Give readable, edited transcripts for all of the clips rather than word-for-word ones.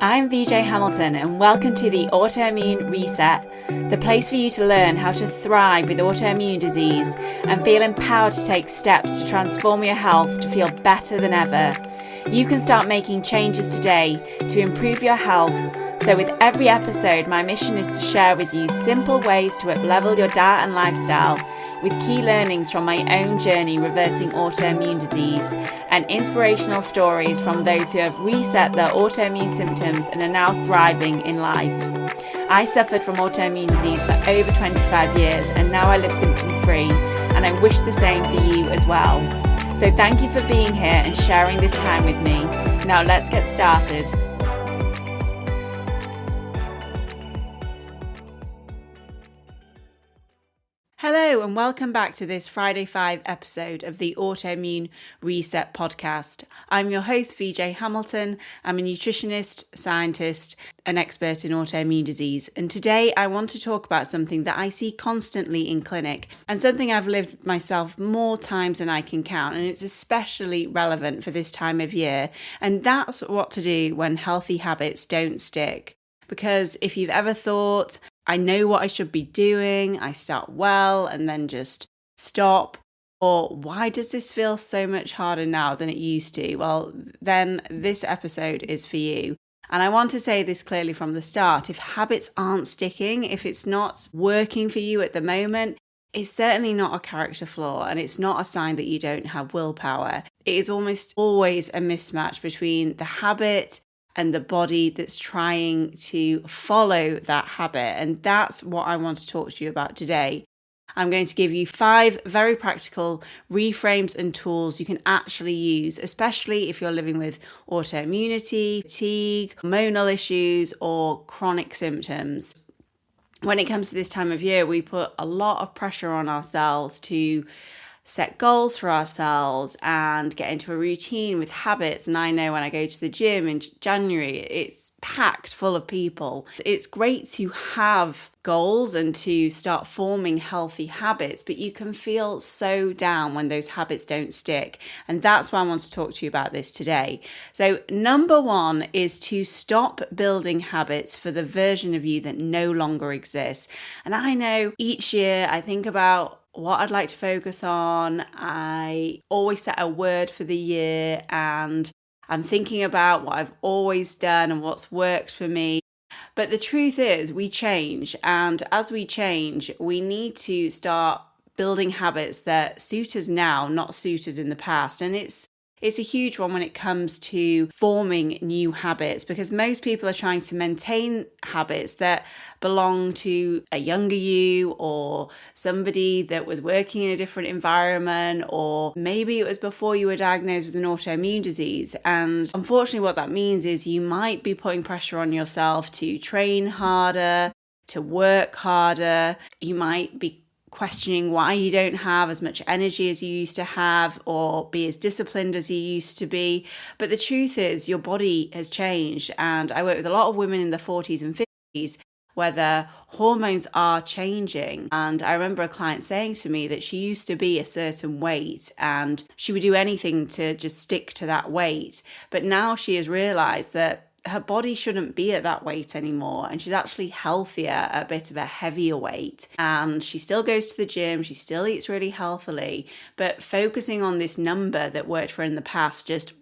I'm VJ Hamilton and welcome to the Autoimmune Reset, the place for you to learn how to thrive with autoimmune disease and feel empowered to take steps to transform your health to feel better than ever. You can start making changes today to improve your health. So with every episode, my mission is to share with you simple ways to up-level your diet and lifestyle with key learnings from my own journey reversing autoimmune disease and inspirational stories from those who have reset their autoimmune symptoms and are now thriving in life. I suffered from autoimmune disease for over 25 years and now I live symptom-free, and I wish the same for you as well. So thank you for being here and sharing this time with me. Now let's get started. Hello and welcome back to this Friday 5 episode of the Autoimmune Reset podcast. I'm your host VJ Hamilton. I'm a nutritionist, scientist, an expert in autoimmune disease. And today I want to talk about something that I see constantly in clinic and something I've lived myself more times than I can count. And it's especially relevant for this time of year. And that's what to do when healthy habits don't stick. Because if you've ever thought, I know what I should be doing, I start well and then just stop, or why does this feel so much harder now than it used to? Well, then this episode is for you. And I want to say this clearly from the start. If habits aren't sticking, if it's not working for you at the moment, it's certainly not a character flaw and it's not a sign that you don't have willpower. It is almost always a mismatch between the habit and the body that's trying to follow that habit. And that's what I want to talk to you about today. I'm going to give you 5 very practical reframes and tools you can actually use, especially if you're living with autoimmunity, fatigue, hormonal issues, or chronic symptoms. When it comes to this time of year, we put a lot of pressure on ourselves to set goals for ourselves and get into a routine with habits. And I know when I go to the gym in January, it's packed full of people. It's great to have goals and to start forming healthy habits, but you can feel so down when those habits don't stick. And that's why I want to talk to you about this today. So number 1 is to stop building habits for the version of you that no longer exists. And I know each year I think about what I'd like to focus on. I always set a word for the year and I'm thinking about what I've always done and what's worked for me. But the truth is we change, and as we change, we need to start building habits that suit us now, not suit us in the past. And it's a huge one when it comes to forming new habits, because most people are trying to maintain habits that belong to a younger you or somebody that was working in a different environment, or maybe it was before you were diagnosed with an autoimmune disease. And unfortunately, what that means is you might be putting pressure on yourself to train harder, to work harder. You might be questioning why you don't have as much energy as you used to have or be as disciplined as you used to be. But the truth is your body has changed. And I work with a lot of women in their 40s and 50s where their hormones are changing. And I remember a client saying to me that she used to be a certain weight and she would do anything to just stick to that weight. But now she has realized that her body shouldn't be at that weight anymore, and she's actually healthier at a bit of a heavier weight. And she still goes to the gym, she still eats really healthily, but focusing on this number that worked for her in the past just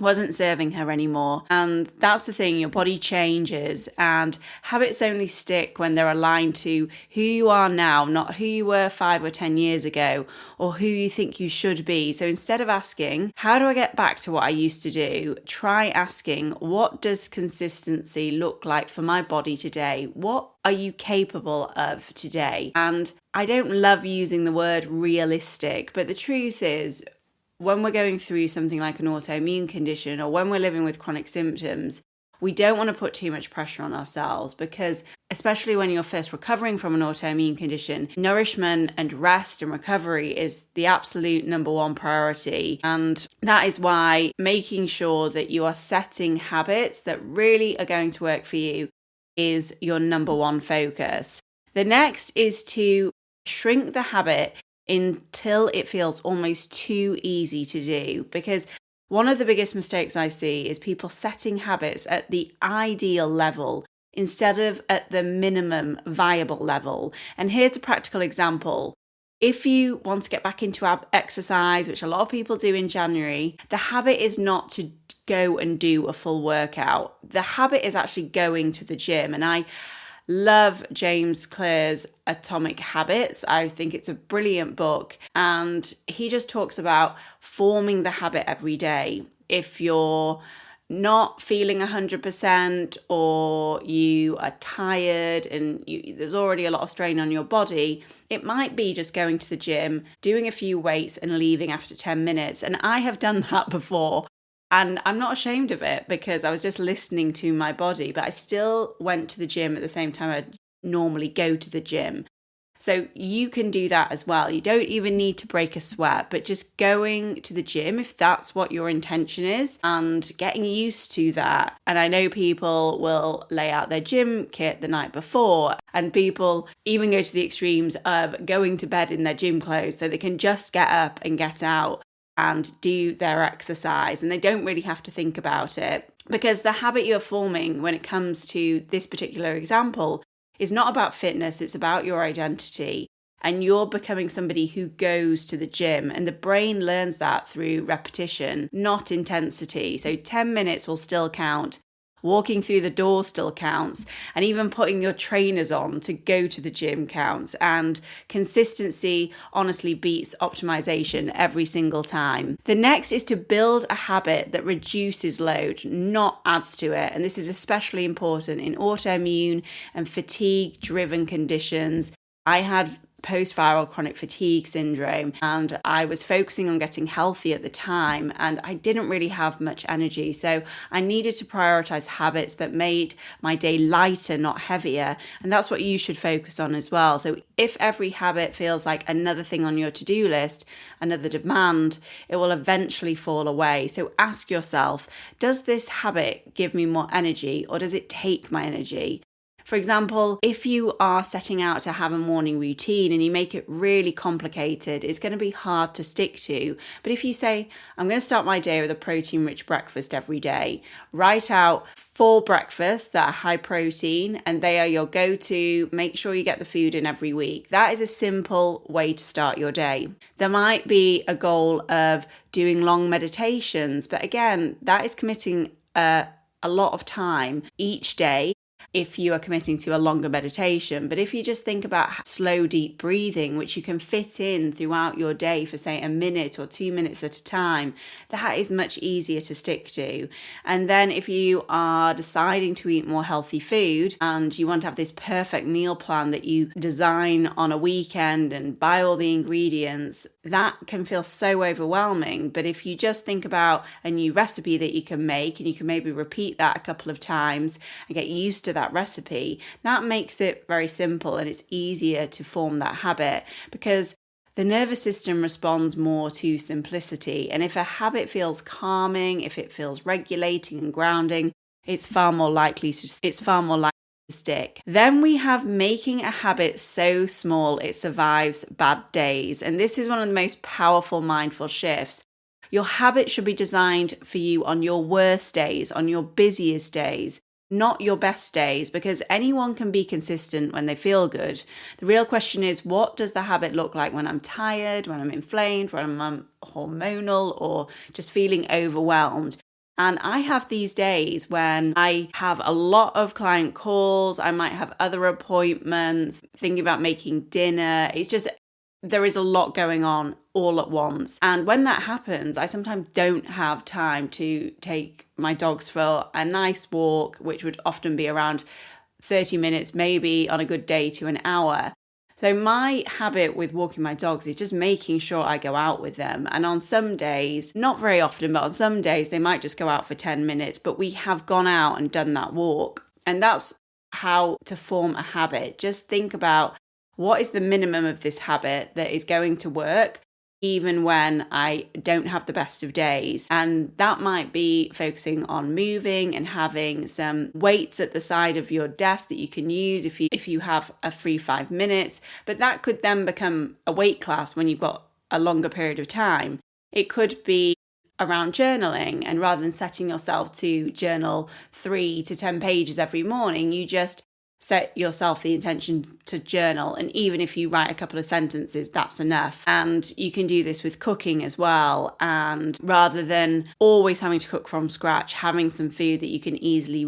wasn't serving her anymore. And that's the thing, your body changes and habits only stick when they're aligned to who you are now, not who you were 5 or 10 years ago or who you think you should be. So instead of asking, how do I get back to what I used to do? Try asking, what does consistency look like for my body today? What are you capable of today? And I don't love using the word realistic, but the truth is, when we're going through something like an autoimmune condition or when we're living with chronic symptoms, we don't want to put too much pressure on ourselves, because especially when you're first recovering from an autoimmune condition, nourishment and rest and recovery is the absolute number 1 priority. And that is why making sure that you are setting habits that really are going to work for you is your number 1 focus. The next is to shrink the habit until it feels almost too easy to do, because One of the biggest mistakes I see is people setting habits at the ideal level instead of at the minimum viable level. And here's a practical example. If you want to get back into exercise, which a lot of people do in January, the habit is not to go and do a full workout. The habit is actually going to the gym. And I love James Clear's Atomic Habits. I think it's a brilliant book. And he just talks about forming the habit every day. If you're not feeling 100% or you are tired and there's already a lot of strain on your body, it might be just going to the gym, doing a few weights and leaving after 10 minutes. And I have done that before. And I'm not ashamed of it because I was just listening to my body, but I still went to the gym at the same time I normally go to the gym. So you can do that as well. You don't even need to break a sweat, but just going to the gym, if that's what your intention is, and getting used to that. And I know people will lay out their gym kit the night before, and people even go to the extremes of going to bed in their gym clothes so they can just get up and get out and do their exercise, and they don't really have to think about it. Because the habit you're forming when it comes to this particular example is not about fitness, it's about your identity. And you're becoming somebody who goes to the gym, and the brain learns that through repetition, not intensity. So 10 minutes will still count. Walking through the door still counts, and even putting your trainers on to go to the gym counts. And consistency honestly beats optimization every single time. The next is to build a habit that reduces load, not adds to it. And this is especially important in autoimmune and fatigue-driven conditions. I had post-viral chronic fatigue syndrome, and I was focusing on getting healthy at the time, and I didn't really have much energy, so I needed to prioritize habits that made my day lighter, not heavier. And that's what you should focus on as well. So if every habit feels like another thing on your to-do list, another demand, it will eventually fall away. So ask yourself, does this habit give me more energy, or does it take my energy? For example, if you are setting out to have a morning routine and you make it really complicated, it's going to be hard to stick to. But if you say, I'm going to start my day with a protein-rich breakfast every day, write out 4 breakfasts that are high protein and they are your go-to, make sure you get the food in every week. That is a simple way to start your day. There might be a goal of doing long meditations, but again, that is committing a lot of time each day if you are committing to a longer meditation. But if you just think about slow, deep breathing, which you can fit in throughout your day for, say, a minute or 2 minutes at a time, that is much easier to stick to. And then if you are deciding to eat more healthy food and you want to have this perfect meal plan that you design on a weekend and buy all the ingredients, that can feel so overwhelming. But if you just think about a new recipe that you can make, and you can maybe repeat that a couple of times and get used to that recipe, that makes it very simple, and it's easier to form that habit because the nervous system responds more to simplicity. And if a habit feels calming, if it feels regulating and grounding, it's far more likely to stick. Then we have making a habit so small it survives bad days. And this is one of the most powerful mindful shifts. Your habit should be designed for you on your worst days, on your busiest days, not your best days, because anyone can be consistent when they feel good. The real question is, what does the habit look like when I'm tired, when I'm inflamed, when I'm hormonal, or just feeling overwhelmed? And I have these days when I have a lot of client calls, I might have other appointments, thinking about making dinner. It's just, there is a lot going on all at once. And when that happens, I sometimes don't have time to take my dogs for a nice walk, which would often be around 30 minutes, maybe on a good day to an hour. So my habit with walking my dogs is just making sure I go out with them. And on some days, not very often, but on some days, they might just go out for 10 minutes, but we have gone out and done that walk. And that's how to form a habit. Just think about, what is the minimum of this habit that is going to work even when I don't have the best of days? And that might be focusing on moving and having some weights at the side of your desk that you can use if you have a free 5 minutes. But that could then become a weight class when you've got a longer period of time. It could be around journaling, and rather than setting yourself to journal 3 to 10 pages every morning, you just set yourself the intention to journal. And even if you write a couple of sentences, that's enough. And you can do this with cooking as well. And rather than always having to cook from scratch, having some food that you can easily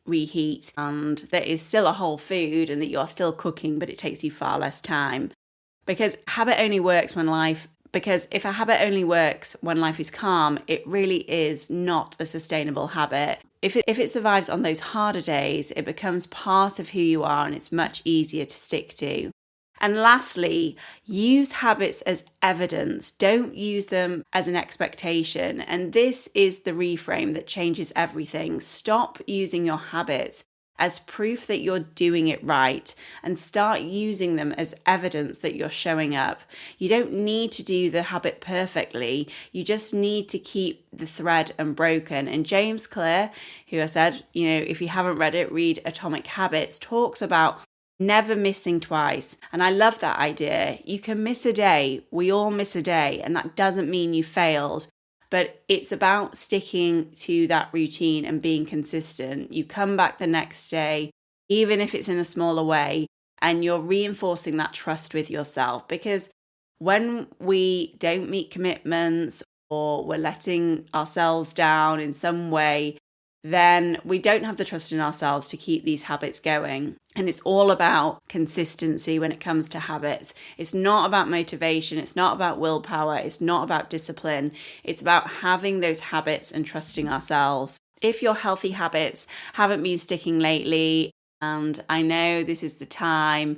reheat and that is still a whole food and that you are still cooking, but it takes you far less time. Because if a habit only works when life is calm, it really is not a sustainable habit. If it survives on those harder days, it becomes part of who you are and it's much easier to stick to. And lastly, use habits as evidence. Don't use them as an expectation. And this is the reframe that changes everything. Stop using your habits as proof that you're doing it right and start using them as evidence that you're showing up. You don't need to do the habit perfectly. You just need to keep the thread unbroken. And James Clear, who I said, if you haven't read it, read Atomic Habits, talks about never missing twice. And I love that idea. You can miss a day. We all miss a day. And that doesn't mean you failed. But it's about sticking to that routine and being consistent. You come back the next day, even if it's in a smaller way, and you're reinforcing that trust with yourself. Because when we don't meet commitments or we're letting ourselves down in some way, then we don't have the trust in ourselves to keep these habits going. And it's all about consistency when it comes to habits. It's not about motivation. It's not about willpower. It's not about discipline. It's about having those habits and trusting ourselves. If your healthy habits haven't been sticking lately, and I know this is the time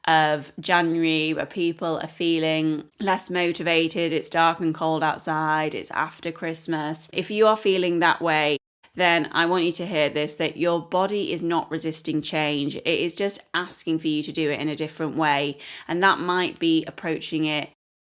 of January where people are feeling less motivated, it's dark and cold outside, it's after Christmas. If you are feeling that way, then I want you to hear this, that your body is not resisting change. It is just asking for you to do it in a different way. And that might be approaching it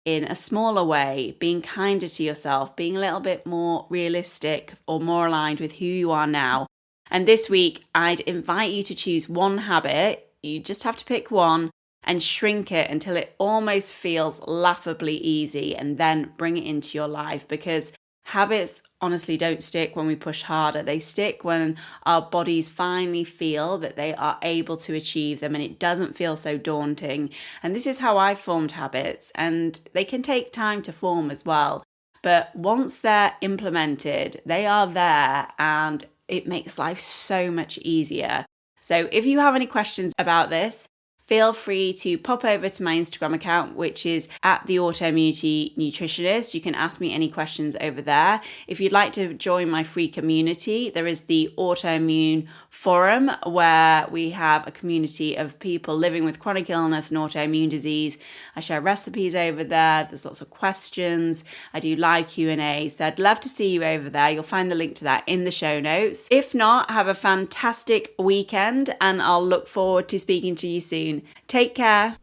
in a smaller way, being kinder to yourself, being a little bit more realistic or more aligned with who you are now. And this week, I'd invite you to choose one habit. You just have to pick one and shrink it until it almost feels laughably easy, and then bring it into your life, because habits honestly don't stick when we push harder. They stick when our bodies finally feel that they are able to achieve them and it doesn't feel so daunting. And this is how I formed habits, and they can take time to form as well. But once they're implemented, they are there and it makes life so much easier. So if you have any questions about this, feel free to pop over to my Instagram account, which is at the Autoimmunity Nutritionist. You can ask me any questions over there. If you'd like to join my free community, there is the Autoimmune Forum, where we have a community of people living with chronic illness and autoimmune disease. I share recipes over there. There's lots of questions. I do live Q&A. So I'd love to see you over there. You'll find the link to that in the show notes. If not, have a fantastic weekend and I'll look forward to speaking to you soon. Take care.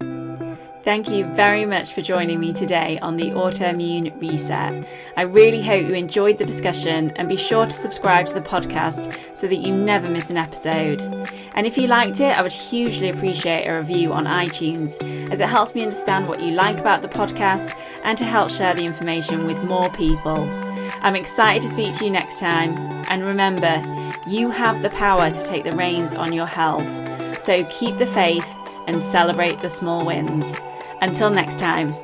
Thank you very much for joining me today on the Autoimmune Reset. I really hope you enjoyed the discussion, and be sure to subscribe to the podcast so that you never miss an episode. And if you liked it, I would hugely appreciate a review on iTunes, as it helps me understand what you like about the podcast and to help share the information with more people. I'm excited to speak to you next time. And remember, you have the power to take the reins on your health. So keep the faith and celebrate the small wins. Until next time.